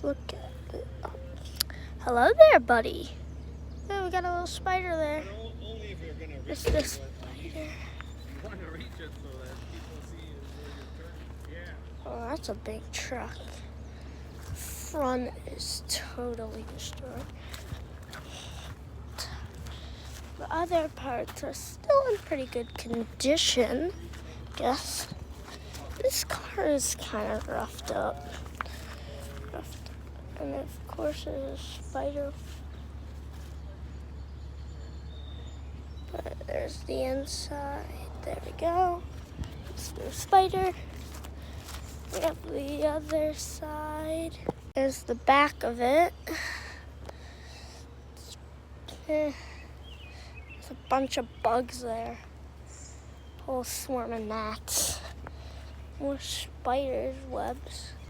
Look at it. Oh. Hello there, buddy. Oh, we got a little spider there. Only if you're gonna reach It's it, the but spider. you want to reach it so that people see where you're turning. Yeah. Oh, that's a big truck. Front is totally destroyed. The other parts are still in pretty good condition, I guess. This car is kind of roughed up. And of course there's a spider. But there's the inside. There we go. It's the spider. We have the other side. There's the back of it. There's a bunch of bugs there. Whole swarm of gnats. More spiders' webs.